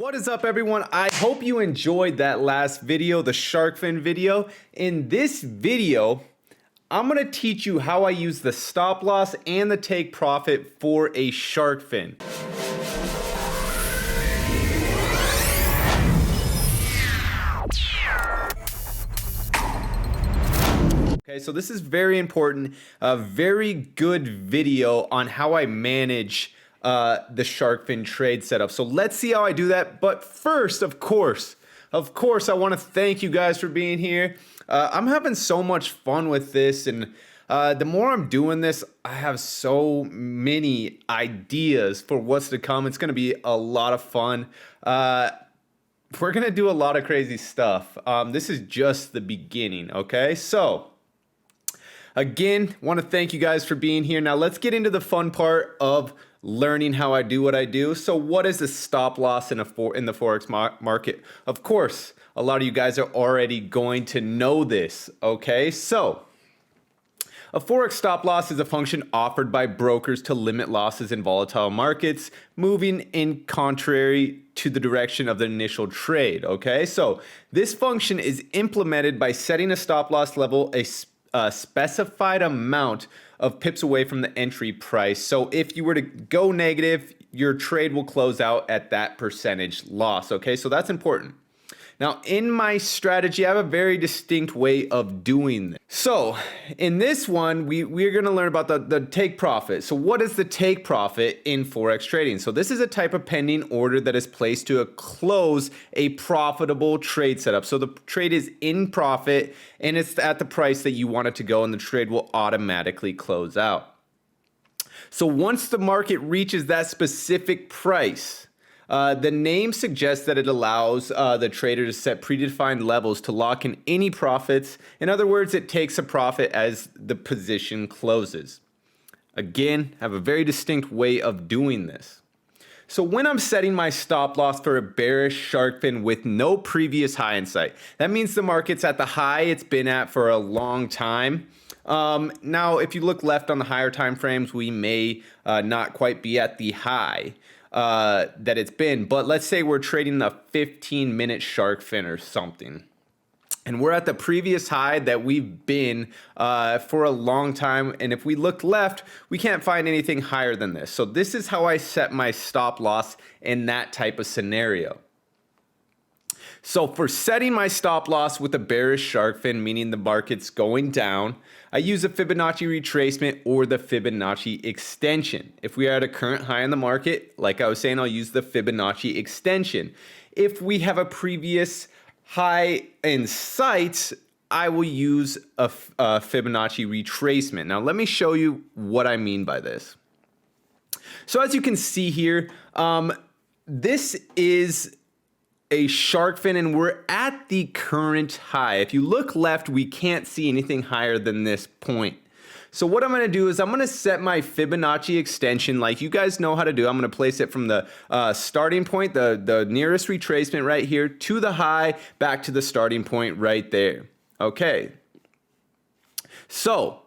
What is up, everyone? I hope you enjoyed that last video, the Sharkfin video. In this video, I'm going to teach you how I use the stop loss and the take profit for a Sharkfin. Okay, so this is very important, a very good video on how I manage the Sharkfin trade setup. So let's see how I do that. But first, of course, I want to thank you guys for being here. I'm having so much fun with this, and the more I'm doing this, I have so many ideas for what's to come. It's going to be a lot of fun. We're going to do a lot of crazy stuff. This is just the beginning, okay? So again, want to thank you guys for being here. Now let's get into the fun part of learning how I do what I do. So what is the stop loss in the Forex market? Of course, a lot of you guys are already going to know this, okay? So a Forex stop loss is a function offered by brokers to limit losses in volatile markets, moving in contrary to the direction of the initial trade, okay? So this function is implemented by setting a stop loss level a specified amount of pips away from the entry price. So if you were to go negative, your trade will close out at that percentage loss, okay? So that's important. Now, in my strategy, I have a very distinct way of doing this. So in this one, we're going to learn about the take profit. So what is the take profit in Forex trading? So this is a type of pending order that is placed to close a profitable trade setup. So the trade is in profit and it's at the price that you want it to go, and the trade will automatically close out. So once the market reaches that specific price, the name suggests that it allows the trader to set predefined levels to lock in any profits. In other words, it takes a profit as the position closes. Again, I have a very distinct way of doing this. So when I'm setting my stop loss for a bearish Sharkfin with no previous high in sight, that means the market's at the high it's been at for a long time. Now, if you look left on the higher time frames, we may not quite be at the high that it's been, but let's say we're trading a 15-minute Sharkfin or something, and we're at the previous high that we've been for a long time, and if we look left, we can't find anything higher than this. So this is how I set my stop loss in that type of scenario. So for setting my stop loss with a bearish Sharkfin, meaning the market's going down, I use a Fibonacci retracement or the Fibonacci extension. If we are at a current high in the market, like I was saying, I'll use the Fibonacci extension. If we have a previous high in sight, I will use a Fibonacci retracement. Now let me show you what I mean by this. So as you can see here, this is a Sharkfin, and we're at the current high. If you look left, we can't see anything higher than this point. So what I'm going to do is I'm going to set my Fibonacci extension like you guys know how to do. I'm going to place it from the starting point, the nearest retracement right here, to the high, back to the starting point right there. Okay. So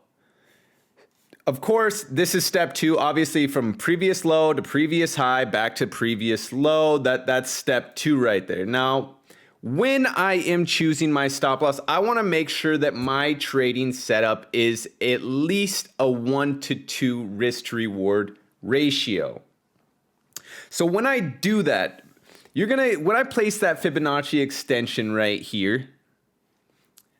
of course, this is step 2, obviously from previous low to previous high, back to previous low. That's step 2 right there. Now, when I am choosing my stop loss, I want to make sure that my trading setup is at least a 1-to-2 risk to reward ratio. So when I do that, when I place that Fibonacci extension right here,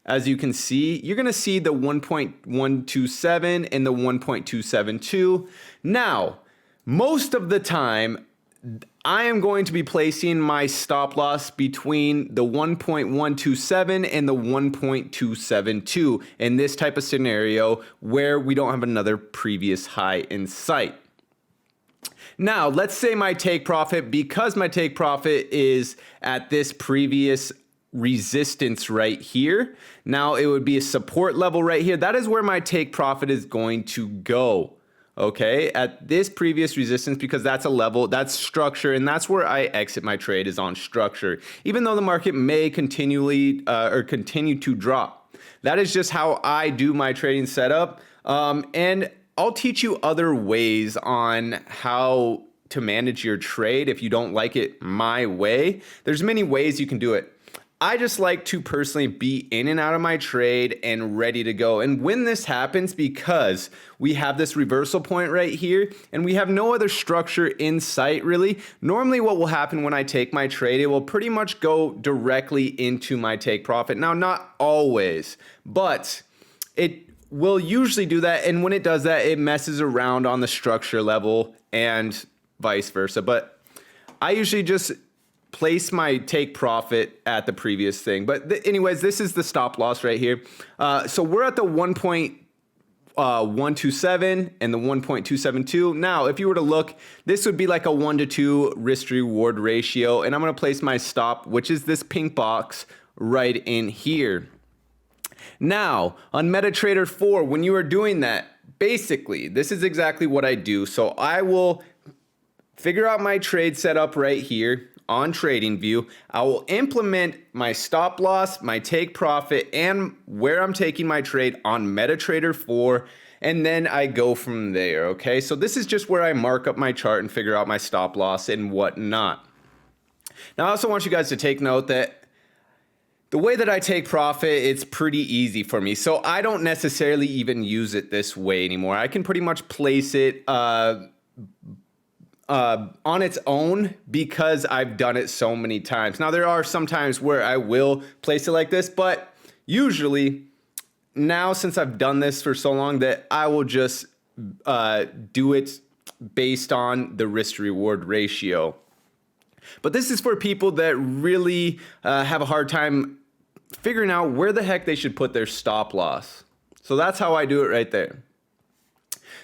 as you can see, you're going to see the 1.127 and the 1.272. Now, most of the time, I am going to be placing my stop loss between the 1.127 and the 1.272 in this type of scenario where we don't have another previous high in sight. Now, let's say my take profit, because my take profit is at this previous resistance right here. Now it would be a support level right here. That is where my take profit is going to go. Okay, at this previous resistance, because that's a level, that's structure, and that's where I exit my trade, is on structure, even though the market may continue to drop. That is just how I do my trading setup. And I'll teach you other ways on how to manage your trade if you don't like it my way. There's many ways you can do it. I just like to personally be in and out of my trade and ready to go. And when this happens, because we have this reversal point right here and we have no other structure in sight really, normally what will happen when I take my trade, it will pretty much go directly into my take profit. Now, not always, but it will usually do that. And when it does that, it messes around on the structure level and vice versa. But I usually just place my take profit at the previous thing. But anyways, this is the stop loss right here. So we're at the 1.127 and the 1.272. Now, if you were to look, this would be like a 1 to 2 risk to reward ratio. And I'm going to place my stop, which is this pink box right in here. Now, on MetaTrader 4, when you are doing that, basically, this is exactly what I do. So I will figure out my trade setup right here on TradingView. I will implement my stop loss, my take profit, and where I'm taking my trade on MetaTrader 4, and then I go from there, okay? So this is just where I mark up my chart and figure out my stop loss and whatnot. Now, I also want you guys to take note that the way that I take profit, it's pretty easy for me. So I don't necessarily even use it this way anymore. I can pretty much place it on its own because I've done it so many times. Now, there are some times where I will place it like this, but usually now, since I've done this for so long, that I will just do it based on the risk to reward ratio. But this is for people that really have a hard time figuring out where the heck they should put their stop loss. So that's how I do it right there.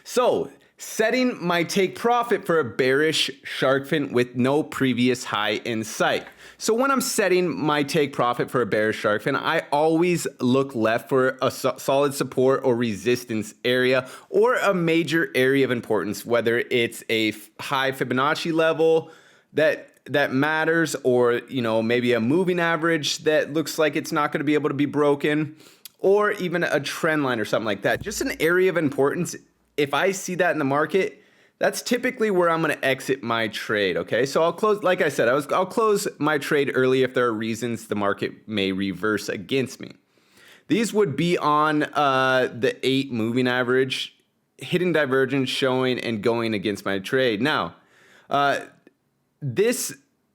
So setting my take profit for a bearish Sharkfin with no previous high in sight. So when I'm setting my take profit for a bearish Sharkfin, I always look left for a solid support or resistance area or a major area of importance, whether it's a high Fibonacci level that matters, or maybe a moving average that looks like it's not going to be able to be broken, or even a trend line or something like that. Just an area of importance. If I see that in the market, that's typically where I'm going to exit my trade, okay? So I'll close, like I said, I'll close my trade early if there are reasons the market may reverse against me. These would be on the 8 moving average, hidden divergence showing and going against my trade. Now, this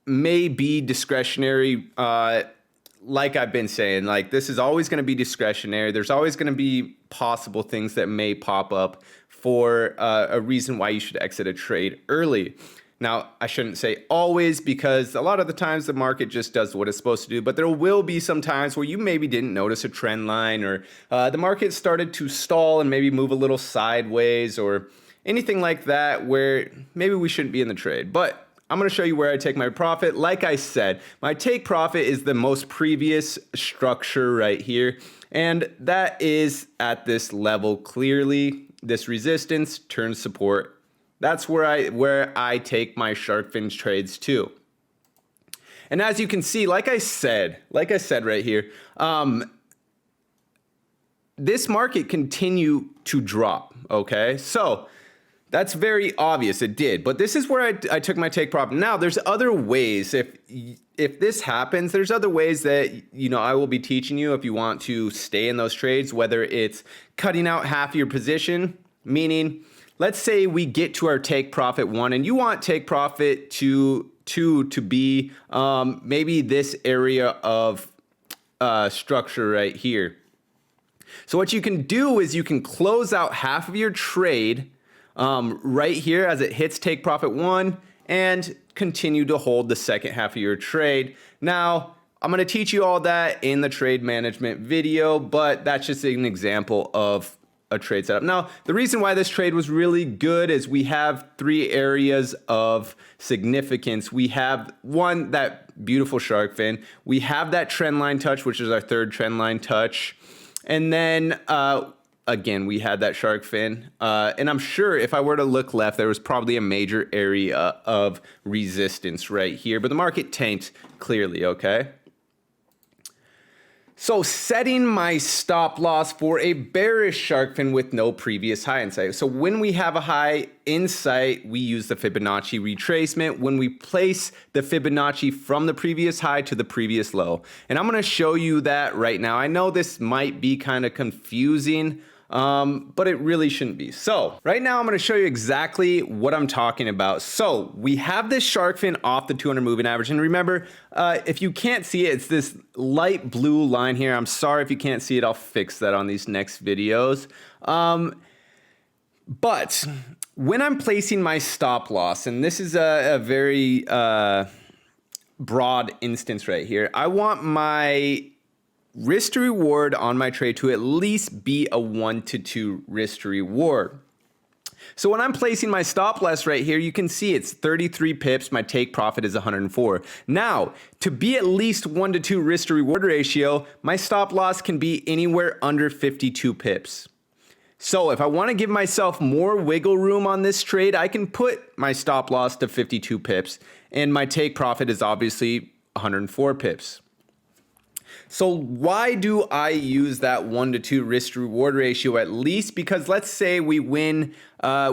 may be discretionary, like I've been saying, like this is always going to be discretionary. There's always going to be possible things that may pop up for a reason why you should exit a trade early. Now, I shouldn't say always, because a lot of the times the market just does what it's supposed to do, but there will be some times where you maybe didn't notice a trend line, or the market started to stall and maybe move a little sideways or anything like that where maybe we shouldn't be in the trade. But I'm going to show you where I take my profit. Like I said, my take profit is the most previous structure right here. And that is at this level clearly. This resistance turns support. That's where I take my Sharkfin trades to. And as you can see, like I said right here, this market continued to drop, okay? So that's very obvious, it did. But this is where I took my take profit. Now, there's other ways. If this happens, there's other ways that I will be teaching you if you want to stay in those trades, whether it's cutting out half your position, meaning let's say we get to our take profit 1 and you want take profit 2 to be maybe this area of structure right here. So what you can do is you can close out half of your trade right here as it hits take profit 1 and continue to hold the second half of your trade. Now, I'm going to teach you all that in the trade management video, but that's just an example of a trade setup. Now, the reason why this trade was really good is we have 3 areas of significance. We have one, that beautiful shark fin. We have that trend line touch, which is our 3rd trend line touch. And then again, we had that shark fin. And I'm sure if I were to look left, there was probably a major area of resistance right here. But the market tanked clearly, okay? So setting my stop loss for a bearish shark fin with no previous high in sight. So when we have a high in sight, we use the Fibonacci retracement when we place the Fibonacci from the previous high to the previous low. And I'm going to show you that right now. I know this might be kind of confusing, but it really shouldn't be. So right now I'm going to show you exactly what I'm talking about. So we have this shark fin off the 200 moving average. And remember, if you can't see it, it's this light blue line here. I'm sorry if you can't see it. I'll fix that on these next videos. But when I'm placing my stop loss, and this is a very broad instance right here, I want my risk to reward on my trade to at least be a 1 to 2 risk to reward. So when I'm placing my stop loss right here, you can see it's 33 pips. My take profit is 104. Now, to be at least 1 to 2 risk to reward ratio, my stop loss can be anywhere under 52 pips. So if I want to give myself more wiggle room on this trade, I can put my stop loss to 52 pips, and my take profit is obviously 104 pips. So why do I use that 1 to 2 risk to reward ratio at least? Because let's say we win,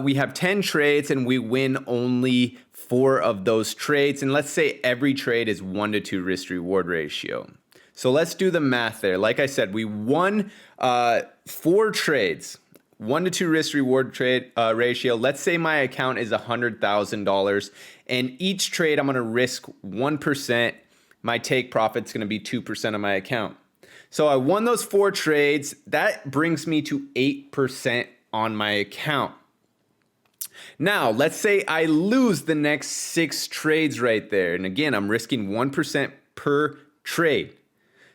we have 10 trades and we win only 4 of those trades. And let's say every trade is 1 to 2 risk to reward ratio. So let's do the math there. Like I said, we won 4 trades, 1 to 2 risk reward trade ratio. Let's say my account is $100,000 and each trade I'm going to risk 1%. My take profit's going to be 2% of my account. So I won those 4 trades. That brings me to 8% on my account. Now, let's say I lose the next 6 trades right there. And again, I'm risking 1% per trade.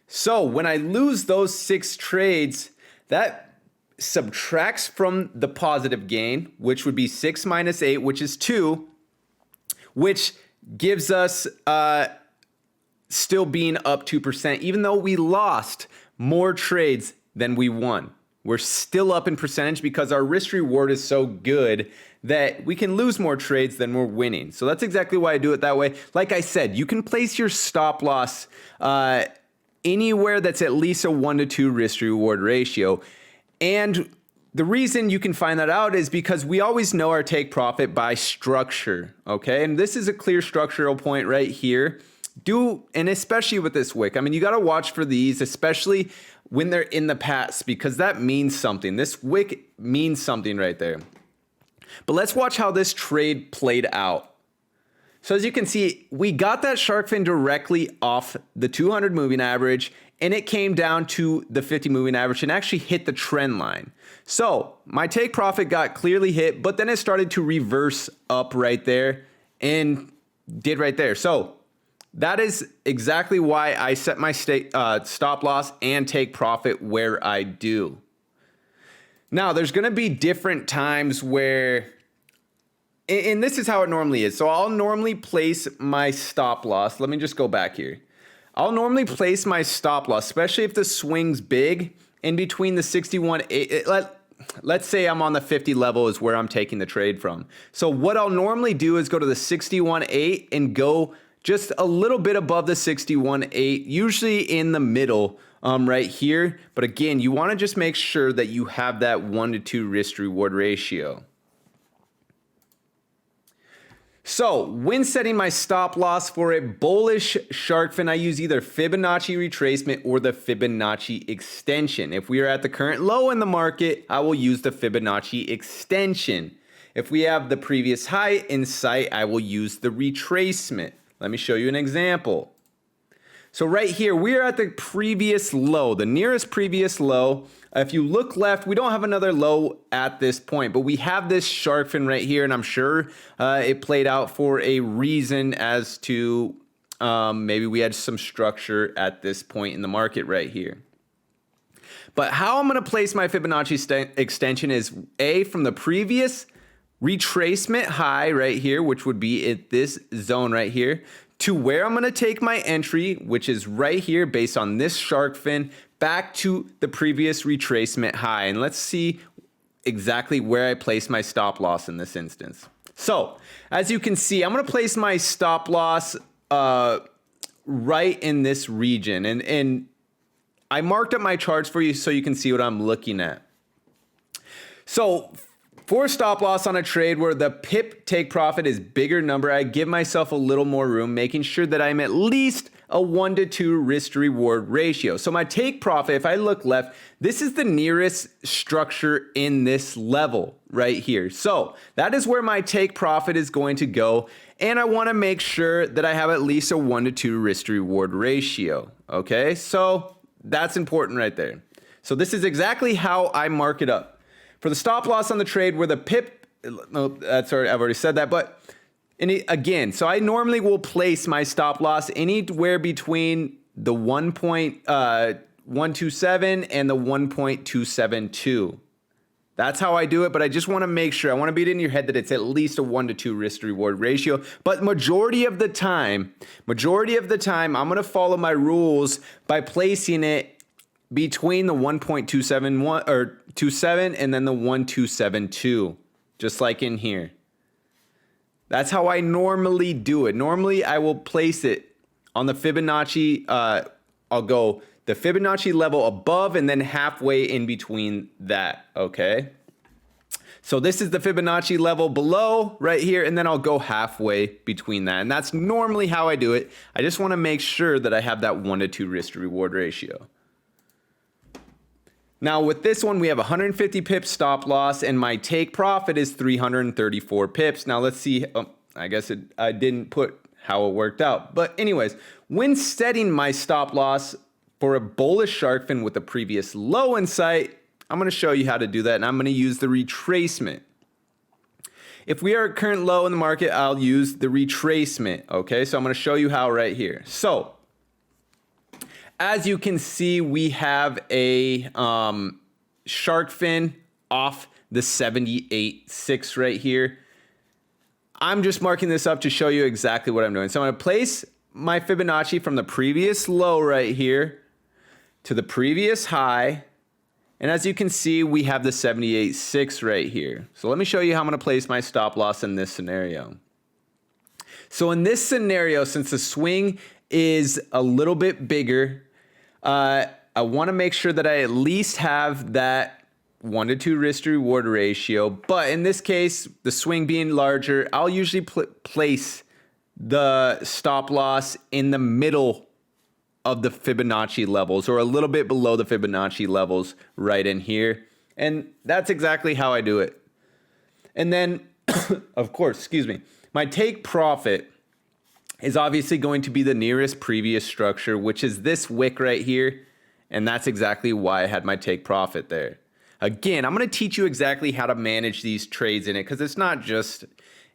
So when I lose those 6 trades, that subtracts from the positive gain, which would be 6 minus 8, which is 2, which gives us still being up 2%, even though we lost more trades than we won. We're still up in percentage because our risk reward is so good that we can lose more trades than we're winning. So that's exactly why I do it that way. Like I said, you can place your stop loss anywhere that's at least a 1 to 2 risk reward ratio. And the reason you can find that out is because we always know our take profit by structure, okay? And this is a clear structural point right here. And especially with this wick, I mean, you got to watch for these, especially when they're in the past, because that means something. This wick means something right there. But let's watch how this trade played out. So as you can see, we got that shark fin directly off the 200 moving average, and it came down to the 50 moving average and actually hit the trend line. So my take profit got clearly hit, but then it started to reverse up right there and did right there. So that is exactly why I set my stop loss and take profit where I do. Now, there's going to be different times where, and this is how it normally is. So I'll normally place my stop loss. Let me just go back here. I'll normally place my stop loss, especially if the swing's big, in between the 61.8. Let's say I'm on the 50 level is where I'm taking the trade from. So what I'll normally do is go to the 61.8 and go just a little bit above the 61.8, usually in the middle right here. But again, you want to just make sure that you have that 1 to 2 risk to reward ratio. So when setting my stop loss for a bullish shark fin, I use either Fibonacci retracement or the Fibonacci extension. If we are at the current low in the market, I will use the Fibonacci extension. If we have the previous high in sight, I will use the retracement. Let me show you an example. So right here, we're at the previous low, the nearest previous low. If you look left, we don't have another low at this point, but we have this shark fin right here, and I'm sure it played out for a reason as to maybe we had some structure at this point in the market right here. But how I'm going to place my Fibonacci extension is A, from the previous retracement high right here, which would be at this zone right here, to where I'm going to take my entry, which is right here based on this shark fin, back to the previous retracement high. And let's see exactly where I place my stop loss in this instance. So as you can see, I'm going to place my stop loss right in this region. And I marked up my charts for you so you can see what I'm looking at. So for stop loss on a trade where the pip take profit is bigger number, I give myself a little more room, making sure that I'm at least a 1-to-2 risk to reward ratio. So my take profit, if I look left, this is the nearest structure in this level right here. So that is where my take profit is going to go. And I want to make sure that I have at least a 1-to-2 risk to reward ratio. Okay, so that's important right there. So this is exactly how I mark it up. For the stop loss on the trade where the pip, no, that's already, I've already said that, but again, so I normally will place my stop loss anywhere between the 1.127 and the 1.272. That's how I do it, but I just want to make sure, I want to beat it in your head that it's at least a 1-to-2 risk to reward ratio. But majority of the time, I'm going to follow my rules by placing it between the 1.271 or 27 and then the 1.272, just like in here. That's how I normally do it. Normally I will place it on the Fibonacci, I'll go the Fibonacci level above and then halfway in between that, okay? So this is the Fibonacci level below right here, and then I'll go halfway between that. And that's normally how I do it. I just want to make sure that I have that 1-to-2 risk to reward ratio. Now with this one, we have 150 pips stop loss and my take profit is 334 pips. Now let's see, I guess I didn't put how it worked out. But anyways, when setting my stop loss for a bullish shark fin with a previous low in sight, I'm going to show you how to do that, and I'm going to use the retracement. If we are at current low in the market, I'll use the retracement, okay? So I'm going to show you how right here. So as you can see, we have a shark fin off the 78.6 right here. I'm just marking this up to show you exactly what I'm doing. So I'm going to place my Fibonacci from the previous low right here to the previous high. And as you can see, we have the 78.6 right here. So let me show you how I'm going to place my stop loss in this scenario. So in this scenario, since the swing is a little bit bigger, I want to make sure that I at least have that 1-to-2 risk to reward ratio. But in this case, the swing being larger, I'll usually place the stop loss in the middle of the Fibonacci levels, or a little bit below the Fibonacci levels right in here. And that's exactly how I do it. And then, of course, excuse me, my take profit is obviously going to be the nearest previous structure, which is this wick right here. And that's exactly why I had my take profit there. Again, I'm going to teach you exactly how to manage these trades in it, because it's not just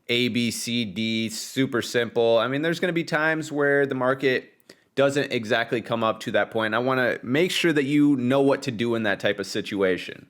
A, B, C, D, super simple. I mean, there's going to be times where the market doesn't exactly come up to that point. I want to make sure that you know what to do in that type of situation.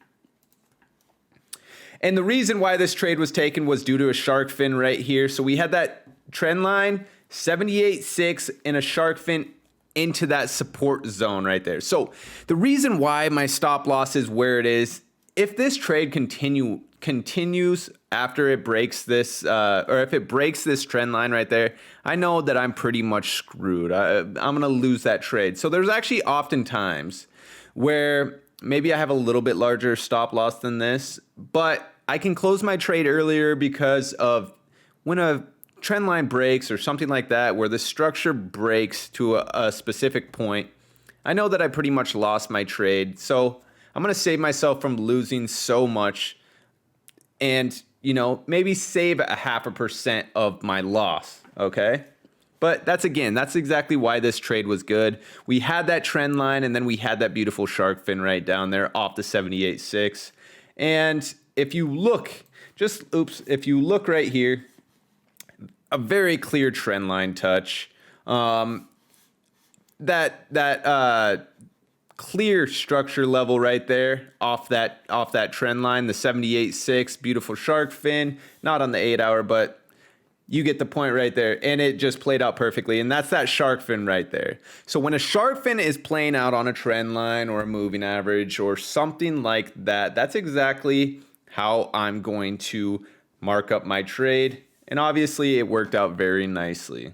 And the reason why this trade was taken was due to a shark fin right here. So we had that trend line, 78.6, and a shark fin into that support zone right there. So the reason why my stop loss is where it is, if this trade continues after it breaks this, or if it breaks this trend line right there, I know that I'm pretty much screwed. I'm going to lose that trade. So there's actually often times where maybe I have a little bit larger stop loss than this, but I can close my trade earlier because of when a trend line breaks or something like that, where the structure breaks to a specific point, I know that I pretty much lost my trade. So I'm going to save myself from losing so much and, you know, maybe save 0.5% of my loss, okay? But that's exactly why this trade was good. We had that trend line, and then we had that beautiful shark fin right down there off the 78.6. And if you look, if you look right here, a very clear trend line touch. That clear structure level right there off that trend line, the 78.6, beautiful shark fin, not on the 8-hour, but you get the point right there. And it just played out perfectly. And that's that shark fin right there. So when a shark fin is playing out on a trend line or a moving average or something like that, that's exactly how I'm going to mark up my trade. And obviously it worked out very nicely.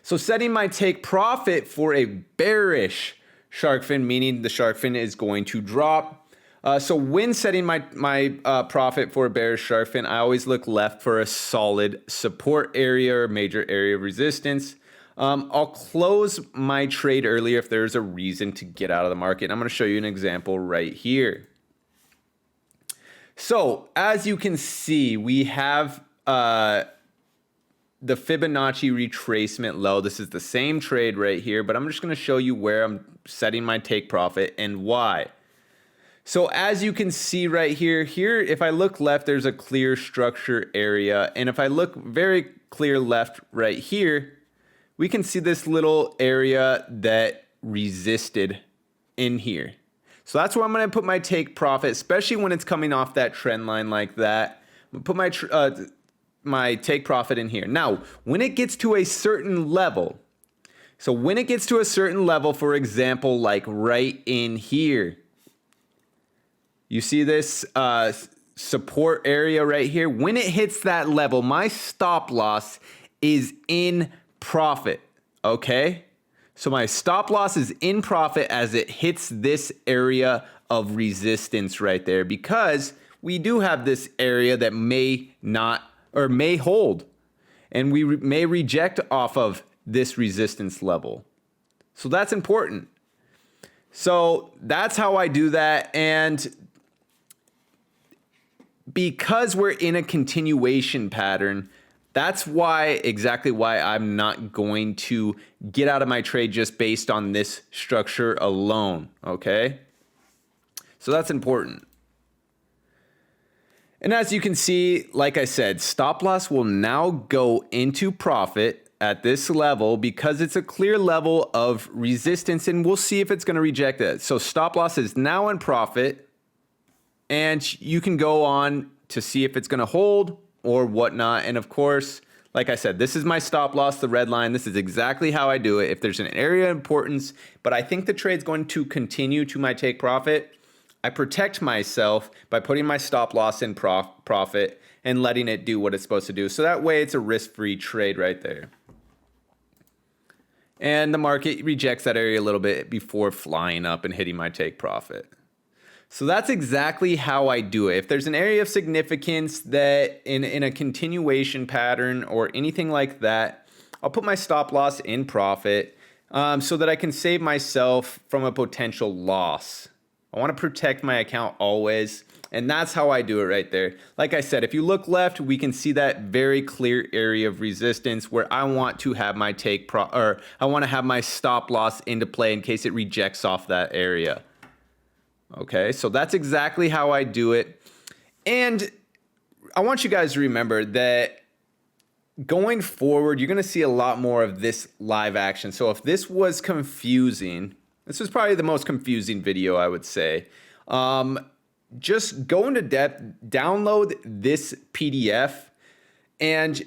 So setting my take profit for a bearish Sharkfin, meaning the Sharkfin is going to drop. So when setting my profit for a bearish Sharkfin, I always look left for a solid support area or major area of resistance. I'll close my trade earlier if there's a reason to get out of the market. I'm going to show you an example right here. So as you can see, we have the Fibonacci retracement low. This is the same trade right here, but I'm just going to show you where I'm setting my take profit and why. So as you can see right here, if I look left, there's a clear structure area. And if I look very clear left right here, we can see this little area that resisted in here. So that's where I'm going to put my take profit, especially when it's coming off that trend line like that. I'm going to put my take profit in here. Now, when it gets to a certain level, so when it gets to a certain level, for example, like right in here, you see this support area right here. When it hits that level, my stop loss is in profit, okay? So my stop loss is in profit as it hits this area of resistance right there, because we do have this area that may not or may hold, and we may reject off of this resistance level. So that's important. So that's how I do that. And because we're in a continuation pattern, that's exactly why I'm not going to get out of my trade just based on this structure alone, okay? So that's important. And as you can see, like I said, stop loss will now go into profit at this level because it's a clear level of resistance, and we'll see if it's going to reject it. So stop loss is now in profit, and you can go on to see if it's going to hold or whatnot. And of course, like I said, this is my stop loss, the red line. This is exactly how I do it. If there's an area of importance, but I think the trade's going to continue to my take profit, I protect myself by putting my stop loss in profit and letting it do what it's supposed to do. So that way it's a risk-free trade right there. And the market rejects that area a little bit before flying up and hitting my take profit. So that's exactly how I do it. If there's an area of significance that in a continuation pattern or anything like that, I'll put my stop loss in profit so that I can save myself from a potential loss. I want to protect my account always, and that's how I do it right there. Like I said, if you look left, we can see that very clear area of resistance where I want to have my I want to have my stop loss into play in case it rejects off that area. Okay, so that's exactly how I do it. And I want you guys to remember that going forward, you're going to see a lot more of this live action. So if this was confusing, this was probably the most confusing video, I would say. Just go into depth, download this PDF, and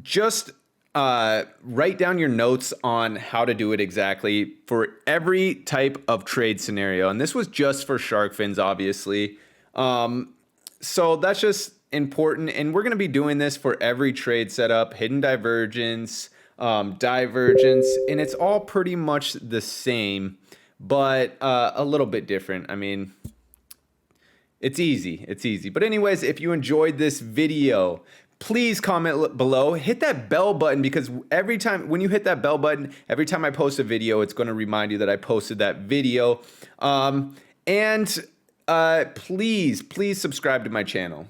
just write down your notes on how to do it exactly for every type of trade scenario. And this was just for shark fins, obviously. So that's just important. And we're going to be doing this for every trade setup, hidden divergence, divergence, and it's all pretty much the same, but a little bit different. I mean, it's easy. It's easy. But anyways, if you enjoyed this video, please comment below, hit that bell button, because every time when you hit that bell button, every time I post a video, it's going to remind you that I posted that video. Please subscribe to my channel.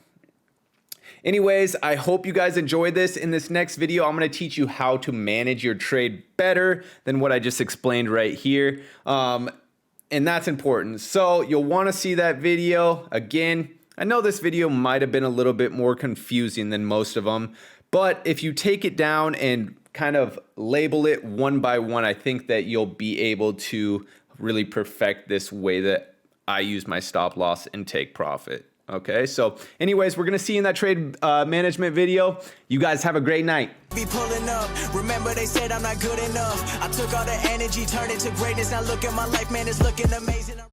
Anyways, I hope you guys enjoyed this. In this next video, I'm going to teach you how to manage your trade better than what I just explained right here. And that's important. So you'll want to see that video. Again, I know this video might have been a little bit more confusing than most of them, but if you take it down and kind of label it one by one, I think that you'll be able to really perfect this way that I use my stop loss and take profit. Okay, so anyways, we're gonna see you in that trade management video. You guys have a great night. Be pulling up. Remember they said I'm not good enough. I took all the energy, turned it to greatness. Now look at my life, man, it's looking amazing.